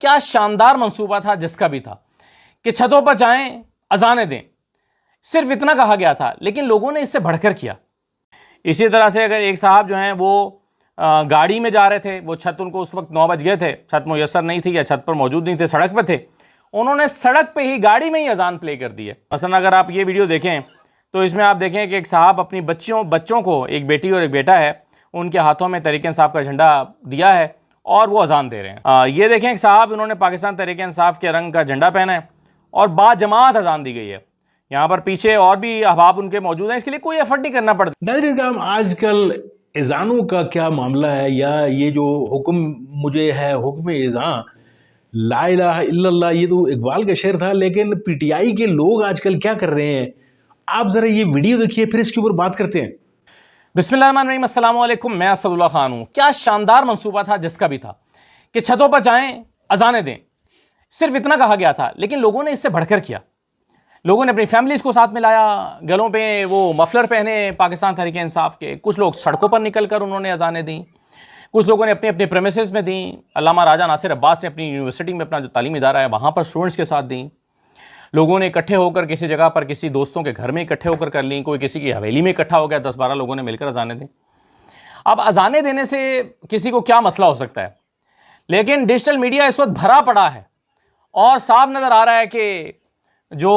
क्या शानदार मंसूबा था जिसका भी था कि छतों पर जाएं, अजानें दें। सिर्फ इतना कहा गया था, लेकिन लोगों ने इससे बढ़कर किया। इसी तरह से अगर एक साहब जो हैं वो गाड़ी में जा रहे थे, वो छत उनको उस वक्त 9 बज गए थे, छत मुयस्सर नहीं थी या छत पर मौजूद नहीं थे, सड़क पर थे, उन्होंने सड़क पे ही गाड़ी में ही अजान प्ले कर दी है। मसलन अगर आप ये वीडियो देखें तो इसमें आप देखें कि एक साहब अपनी बच्चों को, एक बेटी और एक बेटा है, उनके हाथों में तहरीक इंसाफ का झंडा दिया है और वो अजान दे रहे हैं। ये देखें एक साहब, उन्होंने पाकिस्तान तहरीक इंसाफ के रंग का झंडा पहना है और बाजमात अजान दी गई है। यहाँ पर पीछे और भी अहबाब उनके मौजूद हैं, इसके लिए कोई एफर्ट नहीं करना पड़ता। नाज़रीन किराम, आजकल एज़ानों का क्या मामला है, या ये जो हुक्म मुझे है, हुक्म एज़ान, ला इलाहा इल्लल्लाह, ये तो इकबाल का शेर था, लेकिन पीटीआई के लोग आजकल क्या कर रहे हैं, आप ज़रा ये वीडियो देखिए, फिर इसके ऊपर बात करते हैं। बिस्मिल्लाहिर्रहमानिर्रहीम, अस्सलाम वालेकुम, मैं असदुल्लाह खान हूँ। क्या शानदार मंसूबा था जिसका भी था कि छतों पर जाएं, अजानें दें। सिर्फ इतना कहा गया था, लेकिन लोगों ने इससे बढ़कर किया। लोगों ने अपनी फैमिलीज को साथ में लाया, गलों पे वो मफलर पहने पाकिस्तान तहरीक इंसाफ के। कुछ लोग सड़कों पर निकलकर उन्होंने अजानें दी, कुछ लोगों ने अपने अपने प्रेमिसेस में दी। अल्लामा राजा नासिर अब्बास ने अपनी यूनिवर्सिटी में, अपना जो तालीमी इदारा है वहाँ पर स्टूडेंट्स के साथ दी। लोगों ने इकट्ठे होकर किसी जगह पर, किसी दोस्तों के घर में इकट्ठे होकर कर ली, कोई किसी की हवेली में इकट्ठा हो गया, 10-12 लोगों ने मिलकर अजानें दी। अब अजानें देने से किसी को क्या मसला हो सकता है, लेकिन डिजिटल मीडिया इस वक्त भरा पड़ा है और साफ नज़र आ रहा है कि जो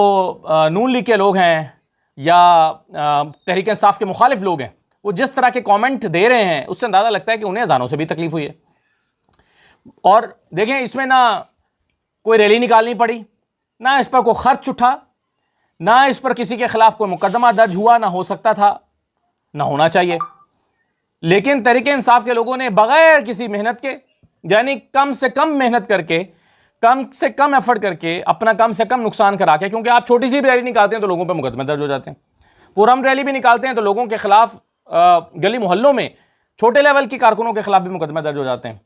नून लीग के लोग हैं या तहरीक इंसाफ के मुखालिफ लोग हैं, वो जिस तरह के कमेंट दे रहे हैं, उससे अंदाज़ा लगता है कि उन्हें अजानों से भी तकलीफ हुई है। और देखें, इसमें ना कोई रैली निकालनी पड़ी, ना इस पर कोई खर्च उठा, ना इस पर किसी के खिलाफ कोई मुकदमा दर्ज हुआ, ना हो सकता था, ना होना चाहिए। लेकिन तहरीक इंसाफ के लोगों ने बगैर किसी मेहनत के, यानी कम से कम मेहनत करके, कम से कम एफर्ट करके, अपना कम से कम नुकसान करा के, क्योंकि आप छोटी सी भी रैली निकालते हैं तो लोगों पर मुकदमे दर्ज हो जाते हैं, पुरअमन रैली भी निकालते हैं तो लोगों के खिलाफ गली मोहल्लों में छोटे लेवल की कारकुनों के खिलाफ भी मुकदमे दर्ज हो जाते हैं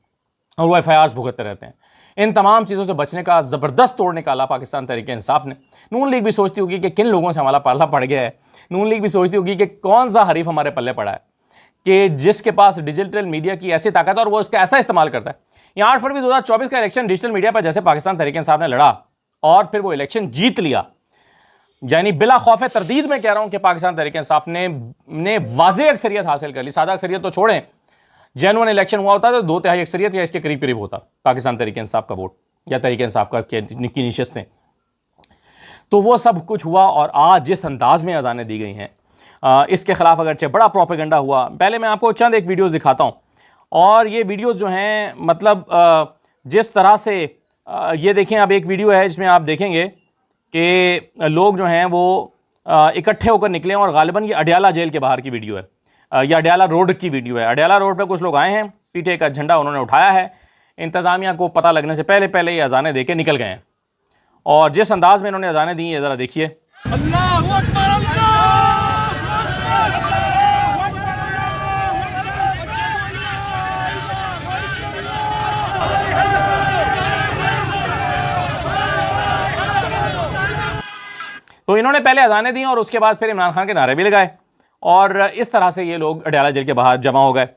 और वो FIRs भुगतते रहते हैं। इन तमाम चीज़ों से बचने का ज़बरदस्त तोड़ निकाला पाकिस्तान तहरीक इंसाफ ने। नून लीग भी सोचती होगी कि किन लोगों से हमारा पाला पड़ गया है। नून लीग भी सोचती होगी कि कौन सा हरीफ हमारे पल्ले पड़ा है कि जिसके पास डिजिटल मीडिया की ऐसी ताकत है और वो उसका ऐसा इस्तेमाल करता है। यहाँ 8 फरवरी 2024 का इलेक्शन डिजिटल मीडिया पर जैसे पाकिस्तान तहरीक इंसाफ ने लड़ा और फिर वो इलेक्शन जीत लिया, यानी बिला खौफ तरदीद में कह रहा हूं कि पाकिस्तान तहरीक इंसाफ ने वाज़ेह अक्सरियत हासिल कर ली। सादा अक्सरियत तो छोड़ें, जेन्युइन इलेक्शन हुआ होता तो 2/3 अक्सरियत या इसके करीब करीब होता पाकिस्तान तहरीक इंसाफ का वोट या तहरीक इंसाफ का की निशस्तें। तो वो सब कुछ हुआ और आज जिस अंदाज में अजानें दी गई हैं, इसके खिलाफ अगरचे बड़ा प्रोपेगेंडा हुआ। पहले मैं आपको चंद एक वीडियोज़ दिखाता हूँ, और ये वीडियोज़ जो हैं, मतलब जिस तरह से ये देखें, अब एक वीडियो है जिसमें आप देखेंगे कि लोग जो हैं वो इकट्ठे होकर निकले और गालिबन ये अडयाला जेल के बाहर की वीडियो है, ये अडयाला रोड की वीडियो है। अडयाला रोड पे कुछ लोग आए हैं, PTI का झंडा उन्होंने उठाया है। इंतज़ामिया को पता लगने से पहले पहले ये अजानें दे के निकल गए हैं और जिस अंदाज में इन्होंने अजानें दी, ये ज़रा देखिए। तो इन्होंने पहले अजानें दी और उसके बाद फिर इमरान खान के नारे भी लगाए और इस तरह से ये लोग अडयाला जेल के बाहर जमा हो गए।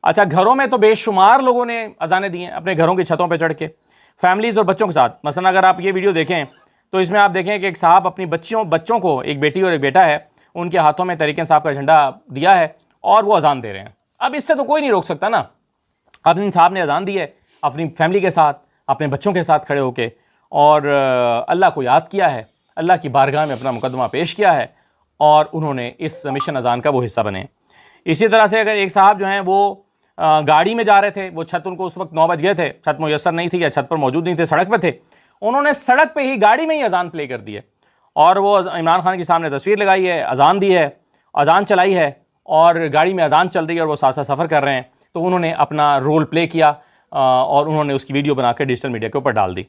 अच्छा, घरों में तो बेशुमार लोगों ने अजानें दी हैं, अपने घरों की छतों पे चढ़ के, फैमिलीज़ और बच्चों के साथ। मसलन अगर आप ये वीडियो देखें तो इसमें आप देखें कि एक साहब अपनी बच्चों को, एक बेटी और एक बेटा है, उनके हाथों में तहरीक इंसाफ का झंडा दिया है और वो अजान दे रहे हैं। अब इससे तो कोई नहीं रोक सकता ना। अब इन साहब ने अजान दी है अपनी फैमिली के साथ, अपने बच्चों के साथ खड़े होके, और अल्लाह को याद किया है, अल्लाह की बारगाह में अपना मुकदमा पेश किया है और उन्होंने इस मिशन अजान का वो हिस्सा बने। इसी तरह से अगर एक साहब जो हैं वो गाड़ी में जा रहे थे, वो छत उनको उस वक्त 9 बज गए थे, छत मुयस्सर नहीं थी या छत पर मौजूद नहीं थे, सड़क पर थे, उन्होंने सड़क पे ही गाड़ी में ही अजान प्ले कर दी है और वो इमरान खान के सामने तस्वीर लगाई है, अजान दी है, अजान चलाई है और गाड़ी में अजान चल रही है और वो साथ साथ सफ़र कर रहे हैं। तो उन्होंने अपना रोल प्ले किया और उन्होंने उसकी वीडियो बना कर डिजिटल मीडिया के ऊपर डाल दी।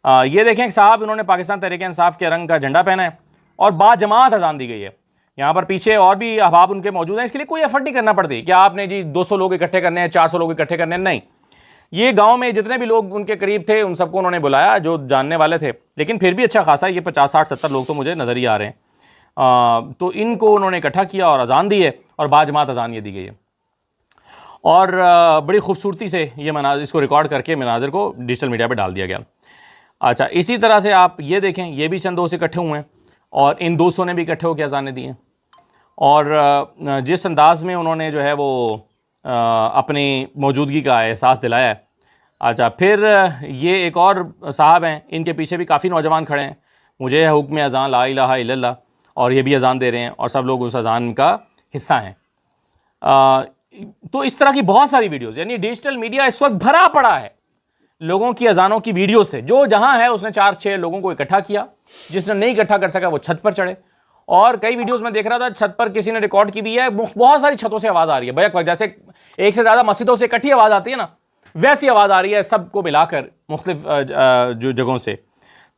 ये देखें एक साहब, उन्होंने पाकिस्तान तहरीक इंसाफ के रंग का झंडा पहना है और बाजमात अजान दी गई है। यहाँ पर पीछे और भी अहबाब उनके मौजूद हैं, इसके लिए कोई एफर्ट नहीं करना पड़ती कि आपने जी 200 लोग इकट्ठे करने हैं, 400 लोग इकट्ठे करने हैं, नहीं। ये गांव में जितने भी लोग उनके करीब थे उन सबको उन्होंने बुलाया जो जानने वाले थे, लेकिन फिर भी अच्छा खासा ये 50, 60, 70 लोग तो मुझे नज़र ही आ रहे हैं। तो इनको उन्होंने इकट्ठा किया और अजान दी है और बाजमात अजान ये दी गई है। और बड़ी खूबसूरती से ये मनाजिर, इसको रिकॉर्ड करके मनाजिर को डिजिटल मीडिया पे डाल दिया गया। अच्छा, इसी तरह से आप ये देखें, ये भी चंद दोस्त इकट्ठे हुए हैं और इन दोस्तों ने भी इकट्ठे होकर अज़ानें दी हैं और जिस अंदाज़ में उन्होंने जो है वो अपनी मौजूदगी का एहसास दिलाया है। अच्छा, फिर ये एक और साहब हैं, इनके पीछे भी काफ़ी नौजवान खड़े हैं, मुझे हुक्म अज़ान ला इलाहा इल्लल्लाह, और ये भी अज़ान दे रहे हैं और सब लोग उस अज़ान का हिस्सा हैं। तो इस तरह की बहुत सारी वीडियोस, यानी डिजिटल मीडिया इस वक्त भरा पड़ा है लोगों की अज़ानों की वीडियो से। जो जहां है उसने 4-6 लोगों को इकट्ठा किया, जिसने नहीं इकट्ठा कर सका वो छत पर चढ़े। और कई वीडियोस में देख रहा था छत पर किसी ने रिकॉर्ड की भी है, बहुत सारी छतों से आवाज़ आ रही है बैक वक्त, जैसे एक से ज़्यादा मस्जिदों से इकट्ठी आवाज़ आती है ना, वैसी आवाज़ आ रही है सबको मिलाकर मुख्तलिफ जो जगहों से।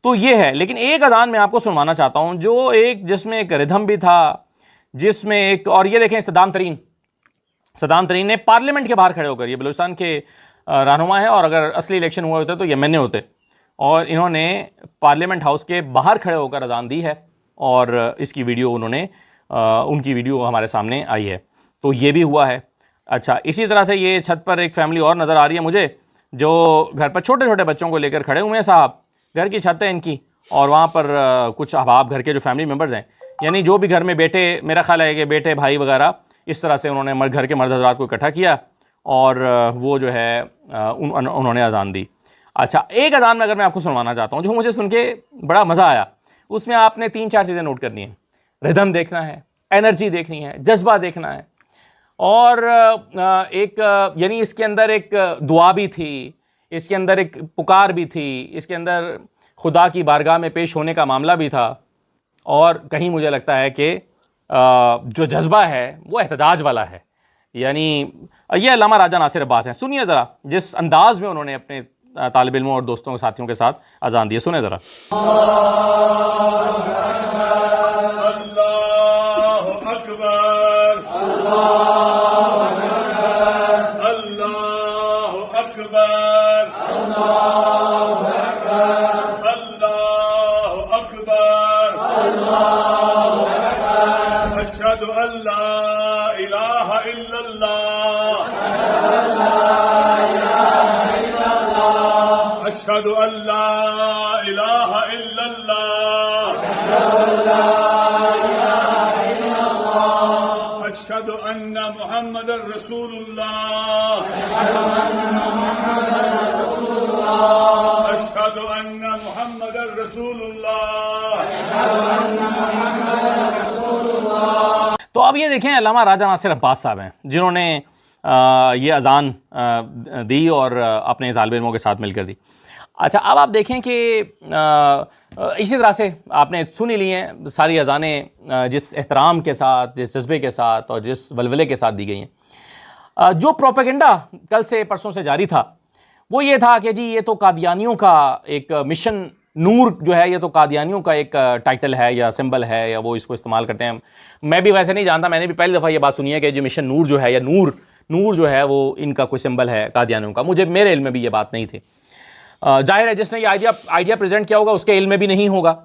तो ये है। लेकिन एक अज़ान मैं आपको सुनवाना चाहता हूँ जो एक, जिसमें एक रिदम भी था, जिसमें एक, और ये देखें सद्दाम तरीन ने पार्लियामेंट के बाहर खड़े होकर, ये बलूचिस्तान के रहनुमा है और अगर असली इलेक्शन हुए होते तो यमन होते, और इन्होंने पार्लियामेंट हाउस के बाहर खड़े होकर अज़ान दी है और इसकी वीडियो उन्होंने उनकी वीडियो हमारे सामने आई है। तो ये भी हुआ है। अच्छा, इसी तरह से ये छत पर एक फैमिली और नज़र आ रही है मुझे, जो घर पर छोटे छोटे बच्चों को लेकर खड़े हुए हैं साहब। घर की छत है इनकी और वहाँ पर कुछ अहबाब, घर के जो फैमिली मेम्बर्स हैं, यानी जो भी घर में बेटे, मेरा ख्याल है कि बेटे भाई वगैरह, इस तरह से उन्होंने घर के मर्द हज़रात को इकट्ठा किया और वो जो है उन्होंने अज़ान दी। अच्छा, एक अज़ान में अगर मैं आपको सुनवाना चाहता हूँ जो मुझे सुन के बड़ा मज़ा आया, उसमें आपने 3-4 चीज़ें नोट करनी है। रिदम देखना है, एनर्जी देखनी है, जज्बा देखना है, और एक यानी इसके अंदर एक दुआ भी थी, इसके अंदर एक पुकार भी थी, इसके अंदर खुदा की बारगाह में पेश होने का मामला भी था, और कहीं मुझे लगता है कि जो जज्बा है वो एहतजाज वाला है। यानी ये अल्लामा राजा नासिर अब्बास हैं। सुनिए ज़रा जिस अंदाज में उन्होंने अपने तालिब इल्मों और दोस्तों साथियों के साथ अज़ान दी, सुने ज़रा। अशहदु अल्ला इलाहा इल्लल्लाह, अशहदु अल्ला इलाहा इल्लल्लाह, अशहदु अन्ना मुहम्मदर रसूलुल्लाह, अशहदु अन्ना मुहम्मदर रसूलुल्लाह। तो अब ये देखें, अल्लामा राजा नासिर अब्बास साहब हैं जिन्होंने ये अज़ान दी और अपने तालिब इल्मों के साथ मिलकर दी। अच्छा, अब आप देखें कि इसी तरह से आपने सुन ही ली हैं सारी अज़ानें, जिस एहतराम के साथ, जिस जज्बे के साथ और जिस वलवले के साथ दी गई हैं। जो प्रोपेगेंडा कल से परसों से जारी था वो ये था कि जी ये तो कादियानियों का एक मिशन नूर जो है, ये तो कादियानियों का एक टाइटल है या सिंबल है, या वो इसको इस्तेमाल करते हैं। मैं भी वैसे नहीं जानता, मैंने भी पहली दफ़ा ये बात सुनी है कि जो मिशन नूर जो है, या नूर जो है वो इनका कोई सिंबल है कादियानियों का। मेरे इल्म में भी ये बात नहीं थी। जाहिर है जिसने ये आइडिया प्रेजेंट किया होगा उसके इल्म में भी नहीं होगा,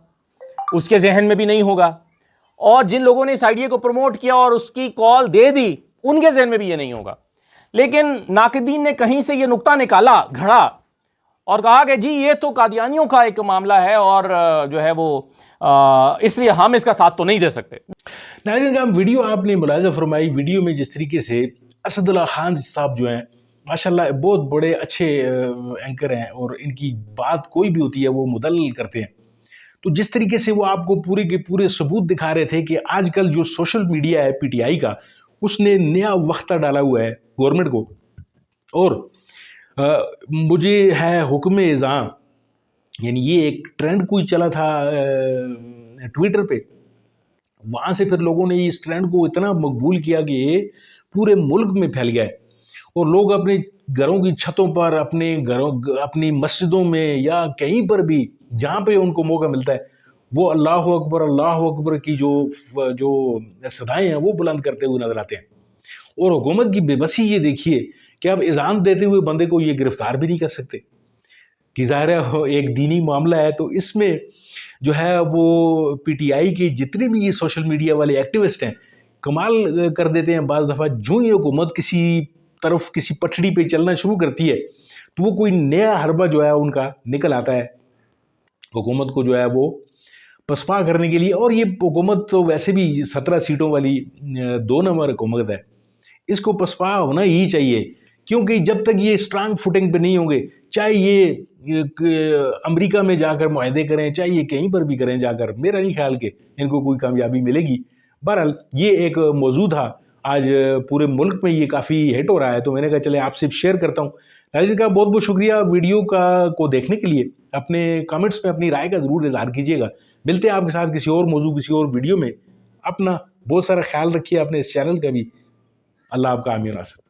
उसके जहन में भी नहीं होगा, और जिन लोगों ने इस आइडिया को प्रमोट किया और उसकी कॉल दे दी उनके जहन में भी ये नहीं होगा। लेकिन नाकिदीन ने कहीं से ये नुक्ता निकाला, घड़ा, और कहा कि जी ये तो कादियानियों का एक मामला है और जो है वो इसलिए हम इसका साथ तो नहीं दे सकते। नाज़रीन का वीडियो आपने मुलाहिज़ा फरमाई। वीडियो में जिस तरीके से असदुल्ला खान साहब जो हैं माशाल्लाह बहुत बड़े अच्छे एंकर हैं और इनकी बात कोई भी होती है वो मुदल्लल करते हैं। तो जिस तरीके से वो आपको पूरे के पूरे सबूत दिखा रहे थे कि आजकल जो सोशल मीडिया है पीटीआई का, उसने नया वक्ता डाला हुआ है गवर्नमेंट को। और मुझे है हुक्म इज़ां, यानी ये एक ट्रेंड कोई चला था ट्विटर पे, वहाँ से फिर लोगों ने इस ट्रेंड को इतना मकबूल किया कि ये पूरे मुल्क में फैल गया है और लोग अपने घरों की छतों पर, अपनी मस्जिदों में या कहीं पर भी जहाँ पे उनको मौका मिलता है वो अल्लाह अकबर की जो सदाएं हैं वो बुलंद करते हुए नजर आते हैं। और हुकूमत की बेबसी ये देखिए कि अब इज़ान देते हुए बंदे को ये गिरफ्तार भी नहीं कर सकते कि ज़ाहिर है एक दीनी मामला है। तो इसमें जो है वो पीटीआई के जितने भी ये सोशल मीडिया वाले एक्टिविस्ट हैं कमाल कर देते हैं। बाज़ दफ़ा जो ही हुकूमत किसी तरफ किसी पटड़ी पे चलना शुरू करती है तो वो कोई नया हरबा जो है उनका निकल आता है हुकूमत को जो है वो पसपा करने के लिए। और ये हुकूमत तो वैसे भी 17 सीटों वाली 2 नंबर हुकूमत है, इसको पसपा होना ही चाहिए, क्योंकि जब तक ये स्ट्रांग फुटिंग पे नहीं होंगे, चाहे ये अमेरिका में जाकर मुआहदे करें, चाहे ये कहीं पर भी करें जाकर, मेरा नहीं ख्याल कि इनको कोई कामयाबी मिलेगी। बहरहाल ये एक मौजू था, आज पूरे मुल्क में ये काफ़ी हिट हो रहा है, तो मैंने कहा चले आपसे शेयर करता हूँ। नाज़रीन का बहुत बहुत शुक्रिया वीडियो को देखने के लिए। अपने कमेंट्स में अपनी राय का ज़रूर इज़हार कीजिएगा। मिलते हैं आपके साथ किसी और मौजू किसी और वीडियो में। अपना बहुत सारा ख्याल रखिए, अपने इस चैनल का भी। अल्लाह आपका आमीर नासिर।